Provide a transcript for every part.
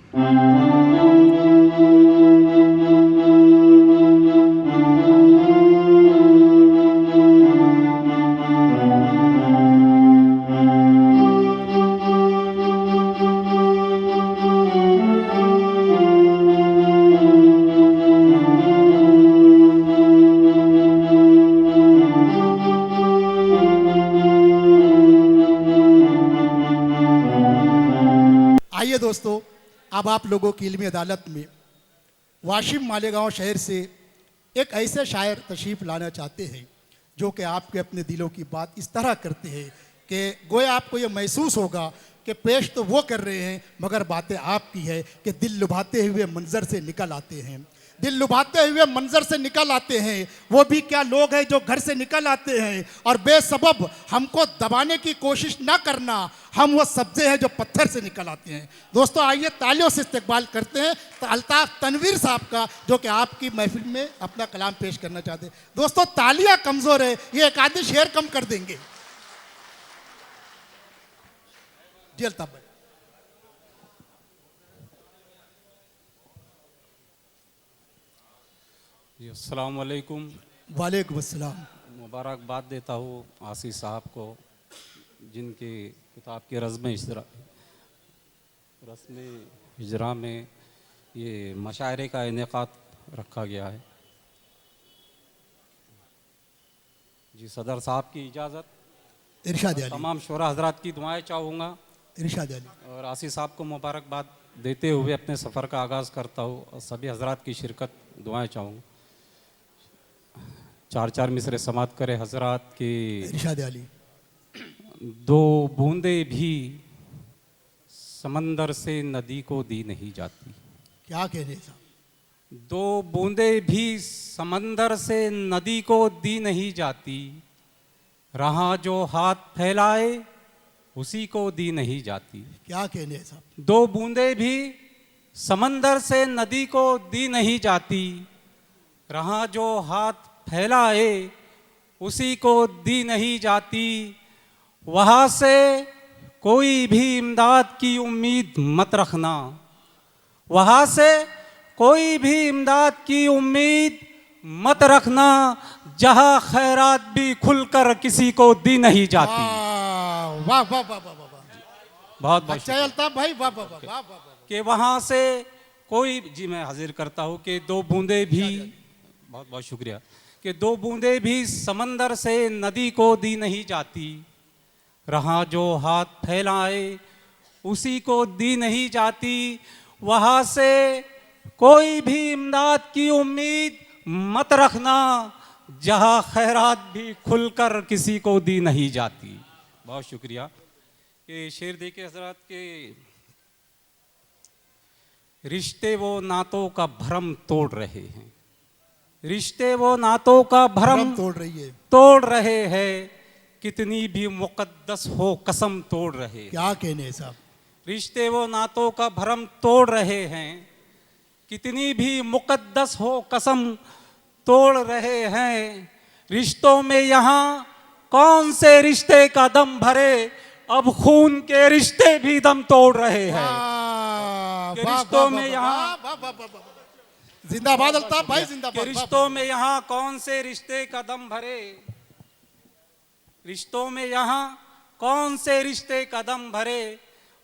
आइए दोस्तों, अब आप लोगों की इल्मी अदालत में वाशिम मालेगांव शहर से एक ऐसे शायर तशरीफ़ लाना चाहते हैं जो कि आपके अपने दिलों की बात इस तरह करते हैं कि गोया आपको ये महसूस होगा कि पेश तो वो कर रहे हैं मगर बातें आपकी है कि दिल लुभाते हुए मंजर से निकल आते हैं। दिल लुभाते हुए मंजर से निकल आते हैं, वो भी क्या लोग हैं जो घर से निकल आते हैं और बेसबब हमको दबाने की कोशिश ना करना, हम वो सब्जे हैं जो पत्थर से निकल आते हैं। दोस्तों आइए तालियों से इस्तकबाल करते हैं तो अल्ताफ़ तनवीर साहब का, जो कि आपकी महफिल में अपना कलाम पेश करना चाहते हैं। दोस्तों तालियां कमज़ोर है, ये एक आधी शेर कम कर देंगे जी अल्ताफ़ भाई। अस्सलाम वालेकुम। वालेकुम अस्सलाम। मुबारकबाद देता हूँ आसिफ साहब को, जिनकी किताब के रस्म इजरा में ये मशायरे का इनेकाद रखा गया है। जी सदर साहब की इजाज़त, इरशाद अली। तमाम शोरा हजरात की दुआएं चाहूँगा इरशाद अली। और आसिफ साहब को मुबारकबाद देते हुए अपने सफ़र का आगाज़ करता हूँ और सभी हजरात की शिरकत दुआएं चाहूँगा। चार चार मिसरे समात करे हजरात की। इरशाद अली। दो बूंदे भी समंदर से नदी को दी नहीं जाती। क्या कहने साहब। दो बूंदे भी समंदर से नदी को दी नहीं जाती, रहा जो हाथ फैलाए उसी को दी नहीं जाती। क्या कहने साहब। दो बूंदे भी समंदर से नदी को दी नहीं जाती, रहा जो हाथ फैलाए उसी को दी नहीं जाती। वहाँ से कोई भी इमदाद की उम्मीद मत रखना, वहाँ से कोई भी इमदाद की उम्मीद मत रखना, जहाँ खैरात भी खुलकर किसी को दी नहीं जाती। वाह वाह वाह वाह वाह। बहुत बहुत अच्छा अल्ताफ भाई, वाह वाह वाह वाह वाह। कि वहाँ से कोई, जी मैं हाजिर करता हूँ कि दो बूंदे भी, बहुत बहुत शुक्रिया, कि दो बूंदे भी समंदर से नदी को दी नहीं जाती, रहा जो हाथ फैलाए उसी को दी नहीं जाती। वहाँ से कोई भी इमदाद की उम्मीद मत रखना, जहाँ खैरात भी खुलकर किसी को दी नहीं जाती। बहुत शुक्रिया। कि शेर देखिए हजरात के, रिश्ते वो नातों का भरम तोड़ रहे हैं, रिश्ते वो नातों का भरम तोड़ रहे हैं, कितनी भी मुकद्दस हो कसम तोड़ रहे हैं। क्या कहने साहब। रिश्ते वो नातों का भरम तोड़ रहे हैं, कितनी भी मुकद्दस हो कसम तोड़ रहे हैं। रिश्तों में यहाँ कौन से रिश्ते का दम भरे, अब खून के रिश्ते भी दम तोड़ रहे हैं। रिश्तों में यहाँ, जिंदाबाद अल्ताफ भाई, जिंदाबाद। रिश्तों में यहाँ कौन से रिश्ते का दम भरे, रिश्तों में यहाँ कौन से रिश्ते का दम भरे,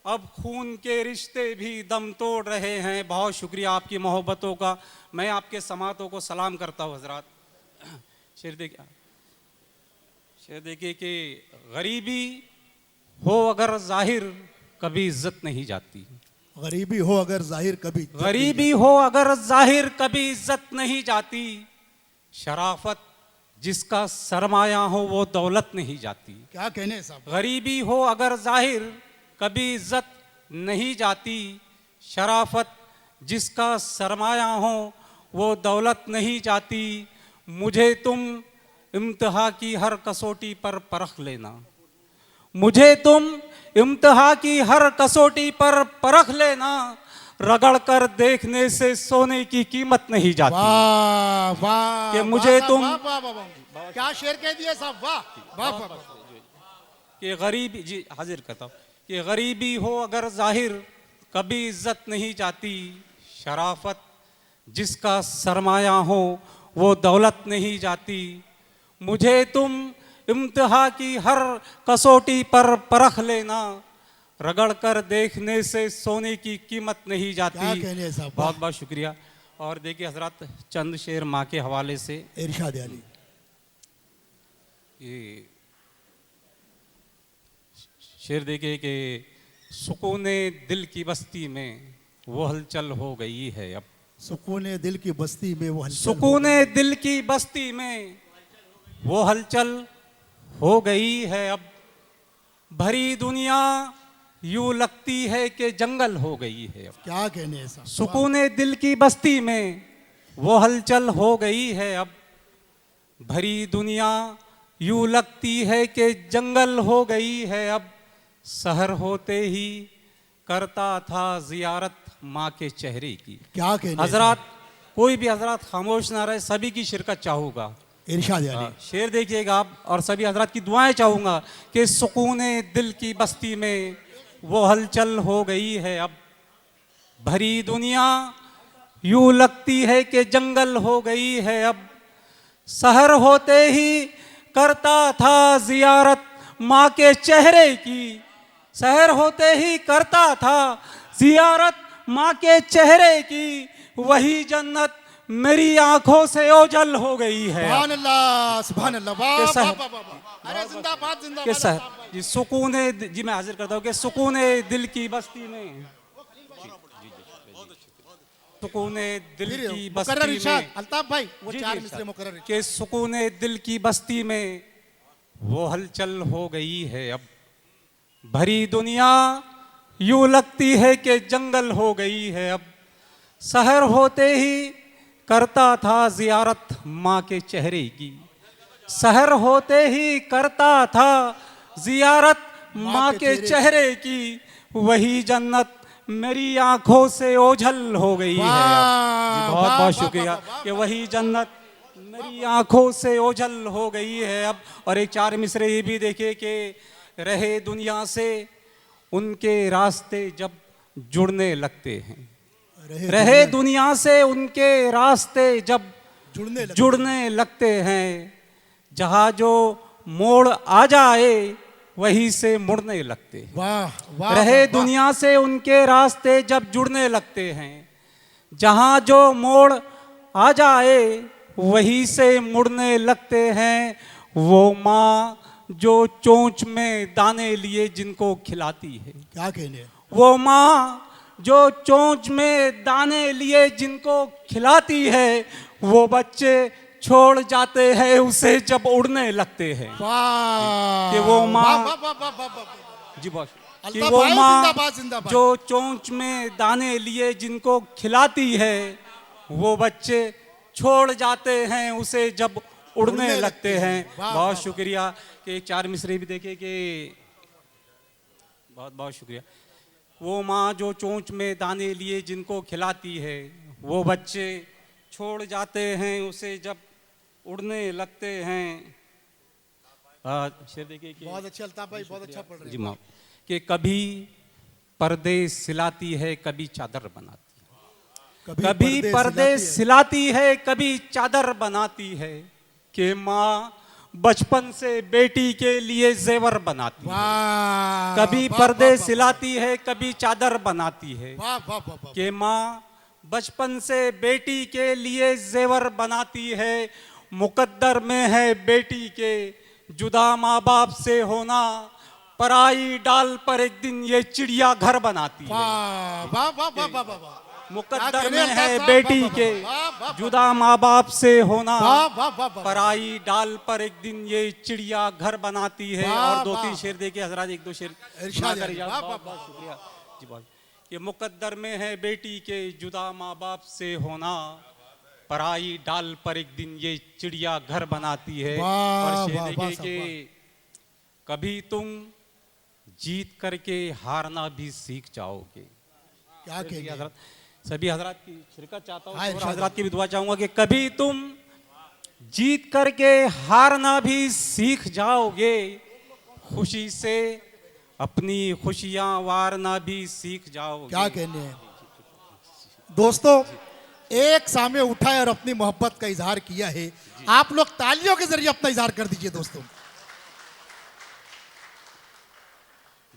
अब खून के रिश्ते भी दम तोड़ रहे हैं। बहुत शुक्रिया आपकी मोहब्बतों का। मैं आपके समातों को सलाम करता हूँ हजरात। शेर देखिए कि गरीबी हो अगर जाहिर कभी इज्जत नहीं जाती, गरीबी हो अगर जाहिर कभी, गरीबी हो अगर जाहिर कभी इज्जत नहीं जाती, शराफत जिसका सरमाया हो वो दौलत नहीं जाती। क्या कहने साहब। गरीबी हो अगर जाहिर कभी इज्जत नहीं जाती, शराफत जिसका सरमाया हो वो दौलत नहीं जाती। मुझे तुम इम्तिहा की हर कसौटी पर परख लेना, मुझे तुम इम्तिहा की हर कसौटी पर परख लेना, रगड़ कर देखने से सोने की कीमत नहीं जाती। वाह वाह। कि मुझे तुम, क्या शेर कह दिया साहब। वाह वाह वाह। कि गरीबी, जी हाजिर करता हूँ, कि गरीबी हो अगर जाहिर कभी इज्जत नहीं जाती। शराफत जिसका सरमाया हो वो दौलत नहीं जाती। मुझे तुम इम्तिहा की हर कसौटी पर परख लेना, रगड़ कर देखने से सोने की कीमत नहीं क्या जाती। कहने हैं साहब, बहुत बहुत शुक्रिया। और देखिए हजरत, चंद शेर माँ के हवाले से। इरशाद अली। ये शेर देखिए कि सुकूने दिल की बस्ती में वो हलचल हो गई है अब। सुकून दिल की बस्ती में वो हलचल सुकूने दिल की बस्ती में वो हलचल हो गई है अब। भरी दुनिया यूं लगती है कि जंगल हो गई है अब। क्या कहने हैं साहब, सुकूने दिल की बस्ती में वो हलचल हो गई है अब। भरी दुनिया यूं लगती है कि जंगल हो गई है अब। सहर होते ही करता था जियारत माँ के चेहरे की। क्या कहने हैं हजरात, कोई भी हजरात खामोश ना रहे, सभी की शिरकत चाहूँगा। साहब? इरशाद अली। शेर देखिएगा आप, और सभी हजरात की दुआएं चाहूँगा कि सुकूने दिल की बस्ती में वो हलचल हो गई है अब। भरी दुनिया यूं लगती है कि जंगल हो गई है अब। सहर होते ही करता था जियारत माँ के चेहरे की। सहर होते ही करता था जियारत माँ के चेहरे की। वही जन्नत मेरी आंखों से ओझल हो गई है। सुभान अल्लाह, सुभान अल्लाह, वाह के वाह सहर- वाह वाह। अरे जिंदाबाद कि जिंदाबाद। सह जी सुकूने जी मैं हाजिर करता हूँ कि सुकूने दिल की बस्ती में, सुकूने दिल फिर की मुकर्रर बस्ती इरशाद में, अल्ताफ भाई, वो जी, चार जी, मिसरे सर। मुकर्रर। कि सुकूने दिल की बस्ती में वो हलचल हो गई है अब। भरी दुनिया यूं लगती है कि जंगल हो गई है अब। सहर होते ही करता था जियारत माँ के चेहरे की। सहर होते ही करता था जियारत माँ के चेहरे की। वही जन्नत मेरी आंखों से ओझल हो गई है अब। जी बहुत बहुत शुक्रिया कि वही जन्नत मेरी आंखों से ओझल हो गई है अब। और एक चार मिसरे ये भी देखिए कि रहे दुनिया से उनके रास्ते जब जुड़ने लगते हैं। रहे दुनिया से उनके रास्ते जब जुड़ने लगते हैं। जहाँ जो मोड़ आ जाए वहीं से मुड़ने लगते हैं। वाह वाह। रहे वाह, दुनिया से उनके रास्ते जब जुड़ने लगते हैं। जहाँ जो मोड़ आ जाए वहीं से मुड़ने लगते हैं। वो माँ जो चोंच में दाने लिए जिनको खिलाती है। क्या कहने हैं? वो माँ जो चोंच में दाने लिए जिनको खिलाती है। वो बच्चे छोड़ जाते हैं उसे जब उड़ने लगते हैं। वाह कि वो माँ वाह वाह वाह वाह वाह वाह। जी बहुत कि अल्ताफ वो भाई, माँ जिंदाबाद जिंदाबाद। जो चोंच में दाने लिए जिनको खिलाती है। वो बच्चे छोड़ जाते हैं उसे जब उड़ने लगते हैं। वाह, बहुत वाह, शुक्रिया कि एक चार मिसरे भी देखे कि बहुत बहुत शुक्रिया। वो माँ जो चोंच में दाने लिए जिनको खिलाती है। वो बच्चे छोड़ जाते हैं उसे जब उड़ने लगते हैं। शेर देखिए कि बहुत अच्छे अल्ताफ भाई, बहुत अच्छा पढ़ रहे जी हैं। माँ कि कभी पर्दे सिलाती है कभी चादर बनाती है। कभी पर्दे सिलाती है कभी चादर बनाती है। कि माँ बचपन से बेटी के लिए जेवर बनाती है। वाह कभी वाह, पर्दे वाह, वाह, सिलाती है कभी चादर बनाती है। वाह वाह वाह वाह। कि माँ बचपन से बेटी के लिए जेवर बनाती है। मुकद्दर में है बेटी के जुदा माँ बाप से होना। पराई डाल पर एक दिन ये चिड़िया घर बनाती है। वाह वाह वाह वाह वाह वाह वाह। मुकद्दर क्या में कहने है हैं बेटी साहब, के वाह, वाह, वाह, जुदा माँ बाप से होना। वाह वाह वाह वाह। पराई डाल पर एक दिन ये चिड़िया घर बनाती है। वाह, और दो वाह। तीन शेर देखिए हजरात, एक दो शेर इरशाद सुनाकर है। याद। वाह, बहुत वाह, बहुत शुक्रिया जी बहुत। कि मुकद्दर में है बेटी के जुदा माँ बाप से होना। पराई डाल पर एक दिन ये चिड़िया घर बनाती है। वाह, और शेर वाह, वाह, देखिए कि कभी तुम जीत करके हारना भी सीख जाओगे। क्या कहने हैं? हजरत, सभी हजरात की शिरकत चाहता हूँ हाँ, और इरशाद हजरात की भी दुआ चाहूंगा कि कभी तुम जीत करके हारना भी सीख जाओगे। खुशी से अपनी खुशियां वारना भी सीख जाओगे। क्या कहने हैं दोस्तों, एक सामने उठा है और अपनी मोहब्बत का इजहार किया है। आप लोग तालियों के जरिए अपना इजहार कर दीजिए दोस्तों।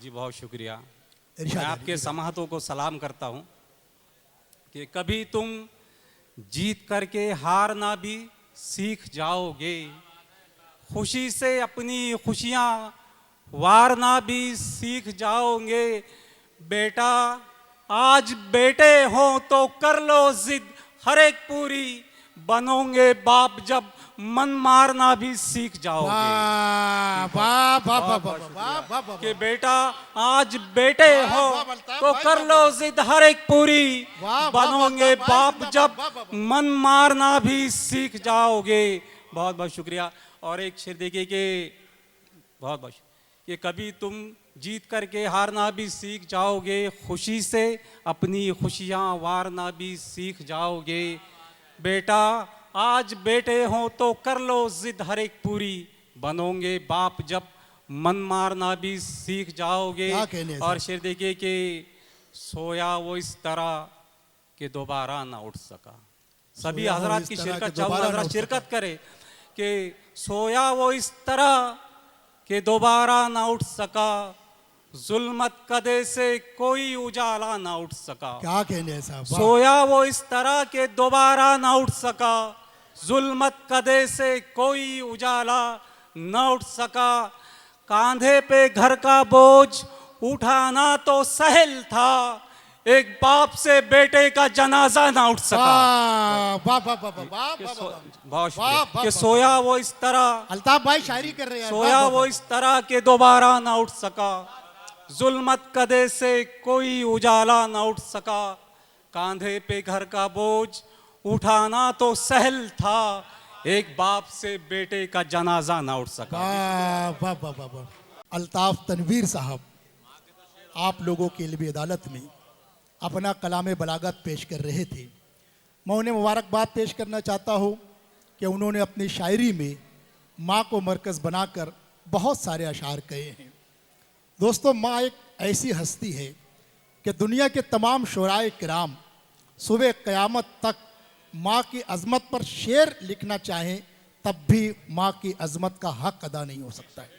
जी बहुत शुक्रिया। इरशाद मैं है, आपके इरशाद। समाहतों को सलाम करता हूं कि कभी तुम जीत करके हारना भी सीख जाओगे, खुशी से अपनी खुशियां वारना भी सीख जाओगे। बेटा आज बेटे हो तो कर लो जिद हर एक पूरी, बनोगे बाप जब मन मारना भी सीख जाओगे। वाह वाह वाह वाह वाह बहुत वाह वाह वाह कि बेटा आज बेटे वाह, हो वाह, अल्ताफ तो भाई, कर वाह, लो वाह, जिद हर एक पूरी, वाह, वाह, बनोगे अल्ताफ भाई, बाप जिंदाबाद, जब वाह, वाह, वाह। मन मारना भी सीख जाओगे। बहुत बहुत शुक्रिया। और एक शेर देखिए कि बहुत बहुत कि कभी तुम जीत करके हारना भी सीख जाओगे, खुशी से अपनी खुशियां वारना भी सीख जाओगे। बेटा आज बेटे हो तो कर लो जिद हर एक पूरी, बनोगे बाप जब मन मारना भी सीख जाओगे। क्या कहने हैं और सर? शेर देखिए कि सोया वो इस तरह कि दोबारा ना उठ सका। सभी सोया वो हजरात इस की तरह शिरकत कि चाहूँ दोबारा ना हजरात उठ शिरकत करे कि सोया वो इस तरह कि दोबारा ना उठ सका, जुल्मत कदे से कोई उजाला ना उठ सका। क्या कहने हैं साहब, वाह। सोया वो इस तरह के दोबारा ना उठ सका, जुल्मत कदे से कोई उजाला न उठ सका। कांधे पे घर का बोझ उठाना तो सहल था, एक बाप से बेटे का जनाजा ना उठ सका। वाह वाह वाह वाह वाह वाह कि वाह सो- वाह। बहुत वाह, वाह, शुक्रिया कि वाह, सोया वो इस तरह, अल्ताफ भाई शायरी कर रहे हैं। सोया वाह, वाह, वो वाह। इस तरह के दोबारा ना उठ सका, जुल्मत कदे से कोई उजाला ना उठ सका। कांधे पे घर का बोझ उठाना तो सहल था, एक बाप से बेटे का जनाजा ना उठ सका। वाह वाह वाह वाह वाह। अल्ताफ तनवीर साहब आप लोगों के लिए अदालत में अपना कलाम बलागत पेश कर रहे थे। मैं उन्हें मुबारकबाद पेश करना चाहता हूँ कि उन्होंने अपनी शायरी में माँ को मरकज़ बनाकर बहुत सारे अशार कहे हैं। दोस्तों माँ एक ऐसी हस्ती है कि दुनिया के तमाम शुराए किराम सुबह क़यामत तक माँ की अज़मत पर शेर लिखना चाहें तब भी माँ की अज़मत का हक़ अदा नहीं हो सकता है।